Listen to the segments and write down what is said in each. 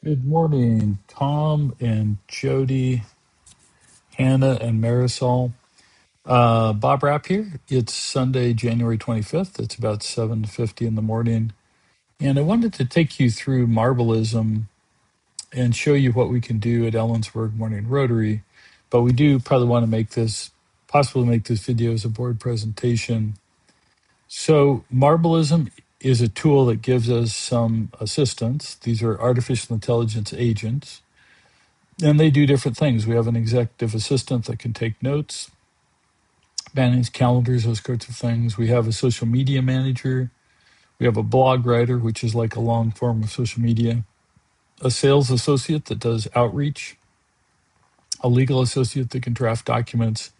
Good morning, Tom and Jody, Hannah and Marisol. Bob Rapp here. It's Sunday, January 25th. It's about 7:50 in the morning. And I wanted to take you through marbalism and show you what we can do at Ellensburg Morning Rotary. But we do probably want to possibly make this video as a board presentation. So marbalism is a tool that gives us some assistance. These are artificial intelligence agents. And they do different things. We have an executive assistant that can take notes, manage calendars, those sorts of things. We have a social media manager. We have a blog writer, which is like a long form of social media, a sales associate that does outreach, a legal associate that can draft documents,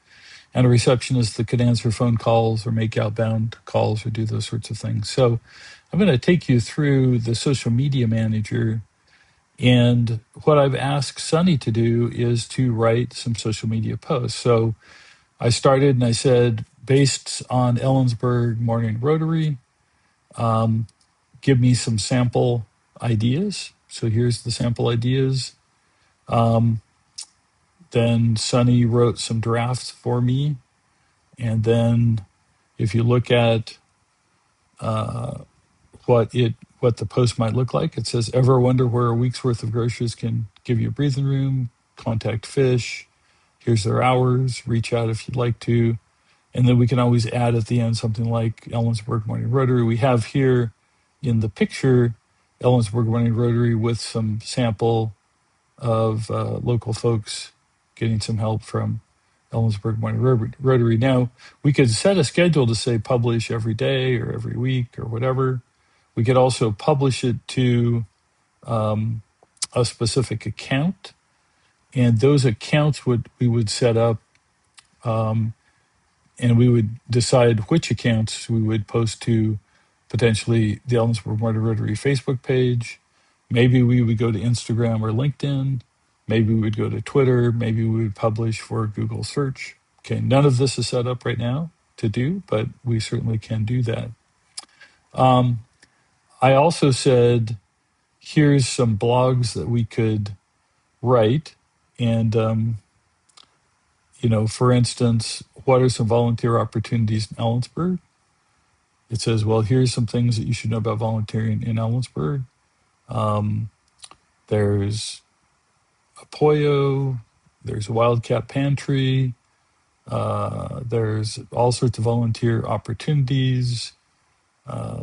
and a receptionist that could answer phone calls or make outbound calls or do those sorts of things. So I'm going to take you through the social media manager. And what I've asked Sunny to do is to write some social media posts. So I started and I said, based on Ellensburg Morning Rotary, give me some sample ideas. So here's the sample ideas. Then Sunny wrote some drafts for me. And then if you look at what the post might look like, it says, ever wonder where a week's worth of groceries can give you a breathing room? Contact Fish. Here's their hours. Reach out if you'd like to. And then we can always add at the end something like Ellensburg Morning Rotary. We have here in the picture Ellensburg Morning Rotary with some sample of local folks getting some help from Ellensburg Morning Rotary. Now, we could set a schedule to say publish every day or every week or whatever. We could also publish it to a specific account, and those accounts we would set up, and we would decide which accounts we would post to, potentially the Ellensburg Morning Rotary Facebook page. Maybe we would go to Instagram or LinkedIn. Maybe we would go to Twitter. Maybe we would publish for Google search. Okay, none of this is set up right now to do, but we certainly can do that. I also said, here's some blogs that we could write. And, for instance, what are some volunteer opportunities in Ellensburg? It says, well, here's some things that you should know about volunteering in Ellensburg. There's a Pollo, there's a Wildcat Pantry, there's all sorts of volunteer opportunities,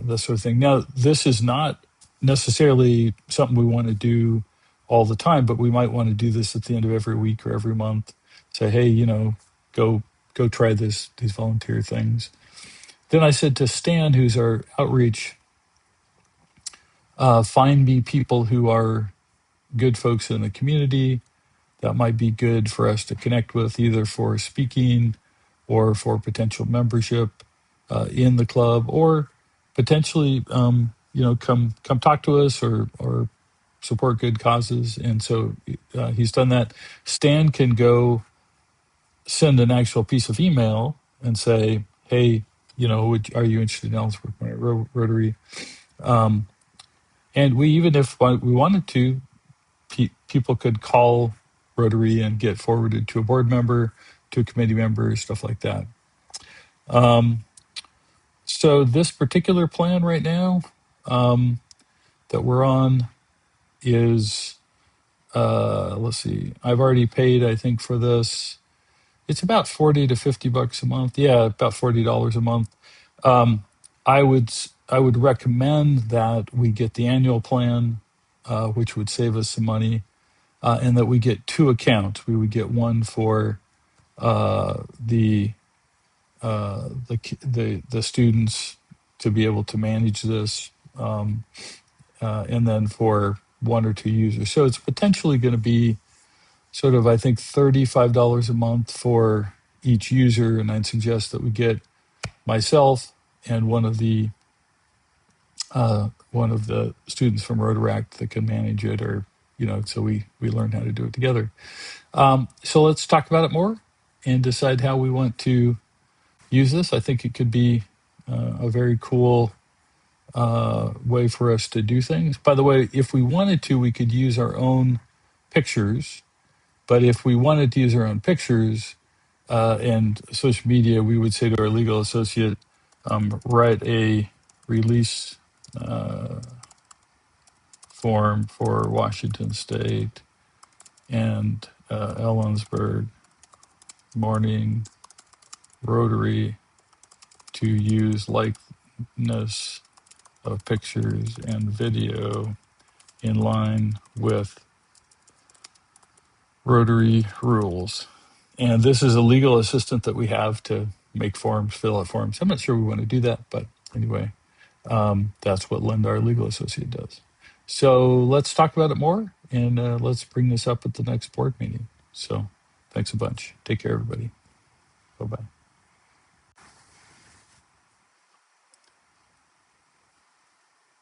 this sort of thing. Now, this is not necessarily something we want to do all the time, but we might want to do this at the end of every week or every month. Say, hey, go try these volunteer things. Then I said to Stan, who's our outreach, find me people who are good folks in the community that might be good for us to connect with, either for speaking or for potential membership in the club, or potentially, come talk to us or support good causes. And so he's done that. Stan can go send an actual piece of email and say, hey, are you interested in Ellensburg Rotary? And even if we wanted to, people could call Rotary and get forwarded to a board member, to a committee member, stuff like that. So this particular plan right now that we're on is, let's see, I've already paid, I think, for this. It's about $40 to $50 a month. Yeah, about $40 a month. I would recommend that we get the annual plan, which would save us some money, and that we get two accounts. We would get one for the students to be able to manage this, and then for one or two users. So it's potentially going to be sort of, I think, $35 a month for each user, and I'd suggest that we get myself and one of the students from Rotaract that can manage it, or so we learn how to do it together. So let's talk about it more and decide how we want to use this. I think it could be a very cool way for us to do things. By the way, if we wanted to, we could use our own pictures. But if we wanted to use our own pictures and social media, we would say to our legal associate, write a release form for Washington State and Ellensburg Morning Rotary to use likeness of pictures and video in line with Rotary rules. And this is a legal assistant that we have to make forms, fill out forms. I'm not sure we want to do that, but anyway, that's what Linda, our legal associate, does. So let's talk about it more, and let's bring this up at the next board meeting. So thanks a bunch. Take care, everybody. Bye-bye.